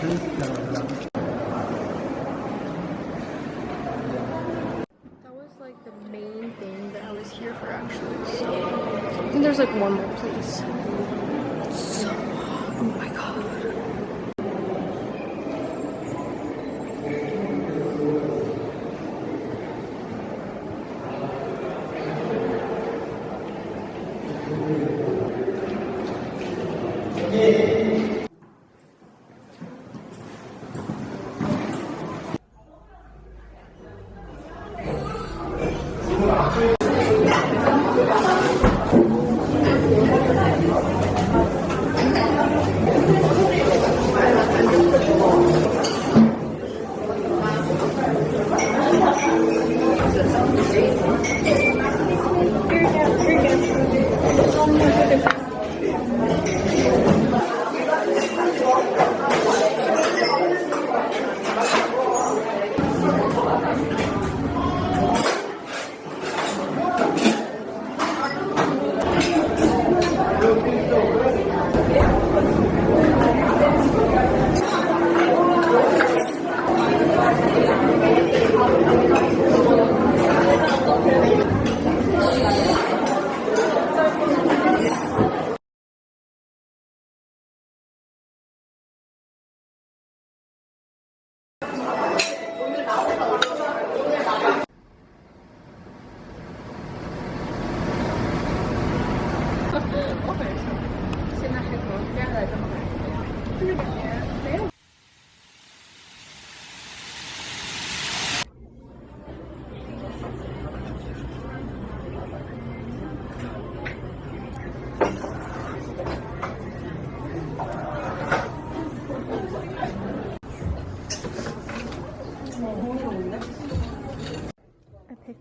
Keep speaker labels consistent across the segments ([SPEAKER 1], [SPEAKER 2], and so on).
[SPEAKER 1] was like the main thing that I was here for actually. So I think there's like one more place. So oh my god.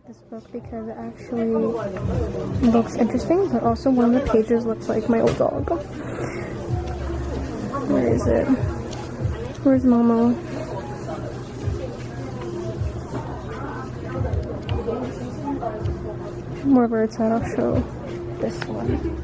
[SPEAKER 1] This book because it actually looks interesting, but also one of the pages looks like my old dog. Where is it? Where's Momo? Wherever it's at, I'll show this one.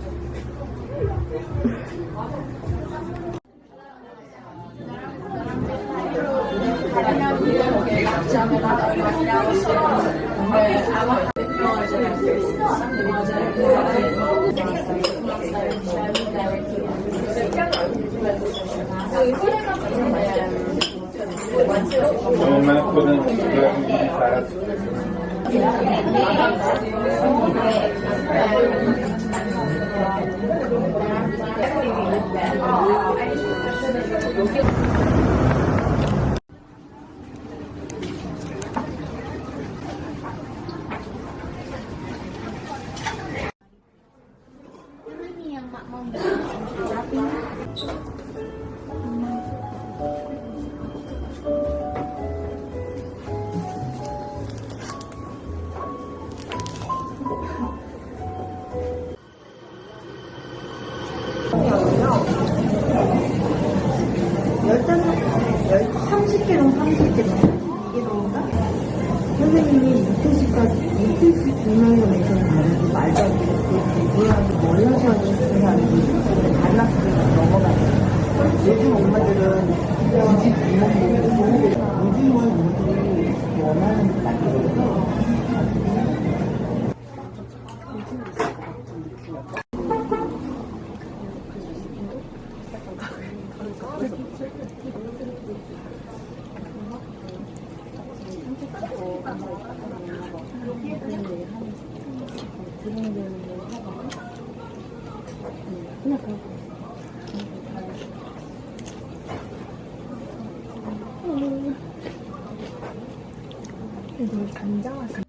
[SPEAKER 2] 선생님이 6교시까지 6교시 2명으로 매기는 다르지 말도 안 되는 그 원하셔야 되는 게 아니고 달랐으면 넘어가요. 요즘 엄마들은 굳이 부모님이 요즘은 모두 원하는 게 아니거든요.
[SPEAKER 1] 되게 간장하시.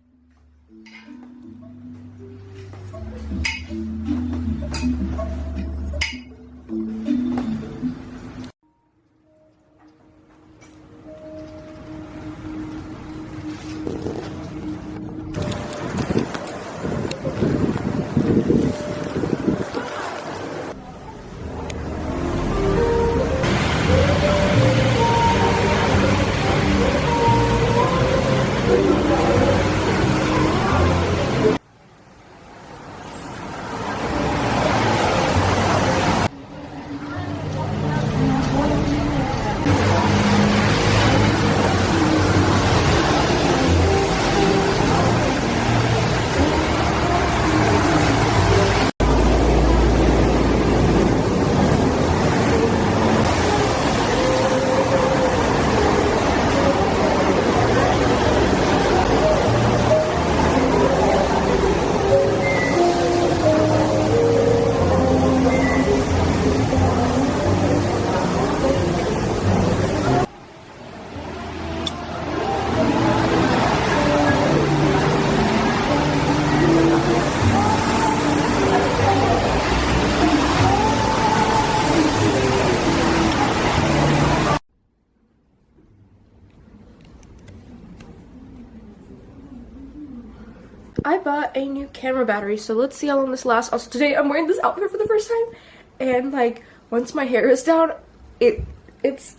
[SPEAKER 1] I bought a new camera battery, so let's see how long this lasts. Also, today I'm wearing this outfit for the first time, and like once my hair is down, it's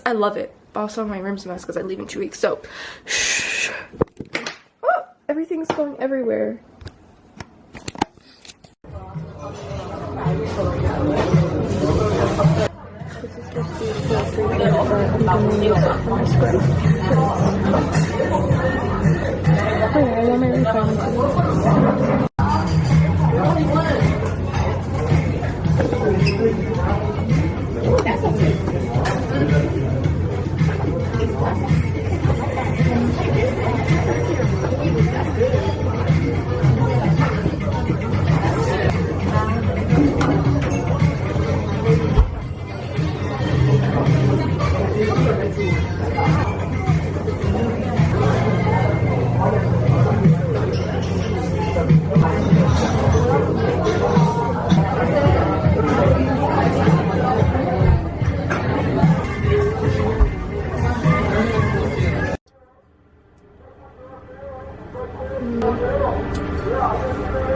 [SPEAKER 1] I love it. But also my room's a mess because I leave in 2 weeks. So, shh. Oh, everything's going everywhere. This is supposed to be the grocery bag, but I'm gonna use it for my scrub. Oh yeah, I want my refund.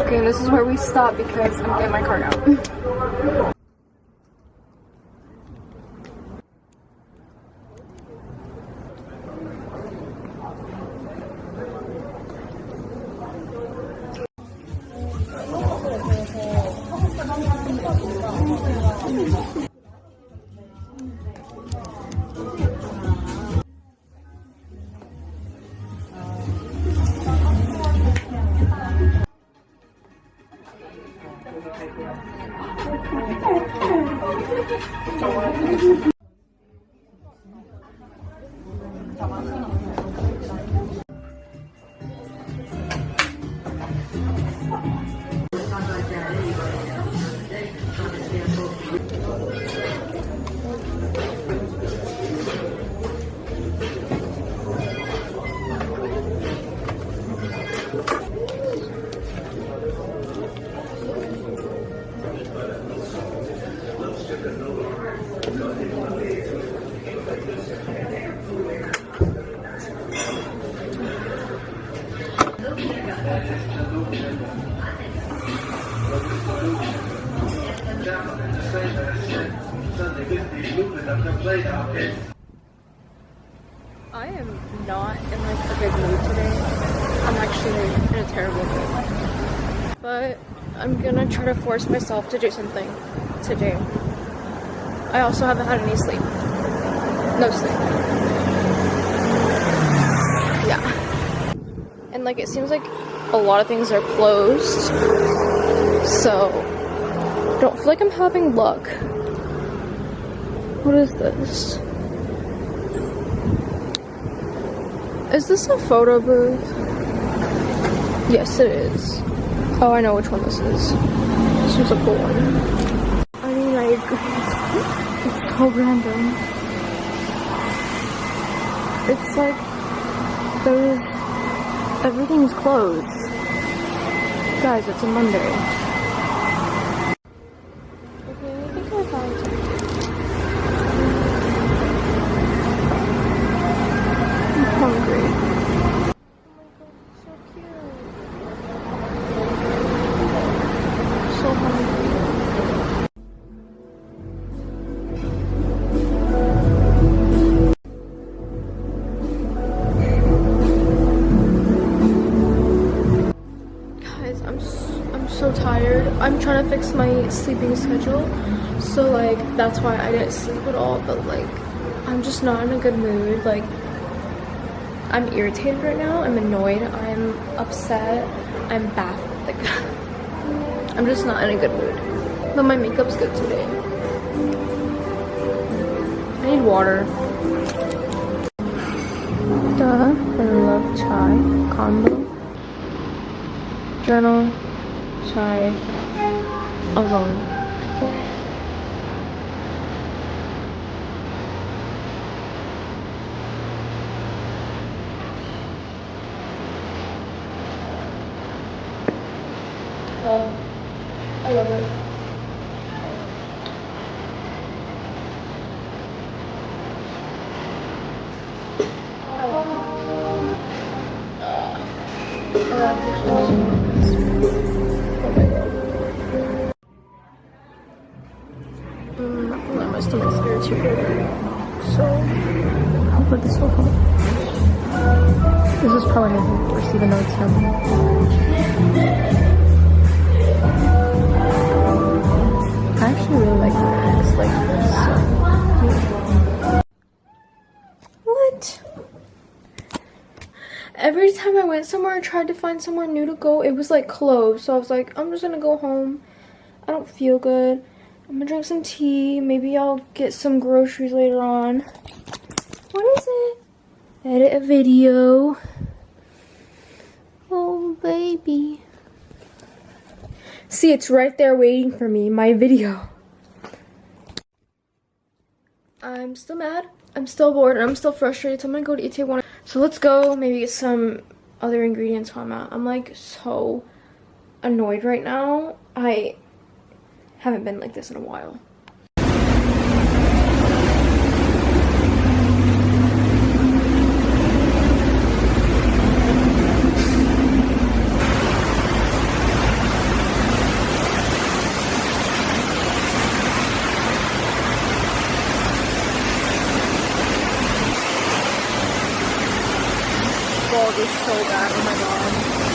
[SPEAKER 1] Okay, this is where we stop because I'm getting my card out. I am not in like a good mood today. I'm actually in a terrible mood. But I'm gonna try to force myself to do something today. I also haven't had any sleep. No sleep. Yeah. And like it seems like a lot of things are closed. So don't feel like I'm having luck. What is this? Is this a photo booth? Yes, it is. Oh, I know which one this is. This was a cool one. I mean, I agree. It's so random. It's like everything's closed. Guys, it's a Monday. Okay, I think I found something. Hungry. Oh my god, so cute. So hungry. Guys, I'm so tired. I'm trying to fix my sleeping schedule. So like that's why I didn't sleep at all, but like I'm just not in a good mood. Like I'm irritated right now, I'm annoyed, I'm upset, I'm baffled. Like, I'm just not in a good mood. But my makeup's good today. I need water. I love chai combo. Journal, chai, alone. I love it. My stomach's irritated. So, hopefully this will help. This is probably my worst, even though it's heavy. I actually really like the eggs like this. What? Every time I went somewhere, I tried to find somewhere new to go. It was like closed. So I was like, I'm just gonna go home. I don't feel good. I'm gonna drink some tea. Maybe I'll get some groceries later on. What is it? Edit a video. Oh, baby. See, it's right there waiting for me, my video. I'm still mad. I'm still bored. And I'm still frustrated. So I'm gonna go to Itaewon. So let's go maybe get some other ingredients while I'm out. I'm like so annoyed right now. I haven't been like this in a while. Fog is so bad, oh my god.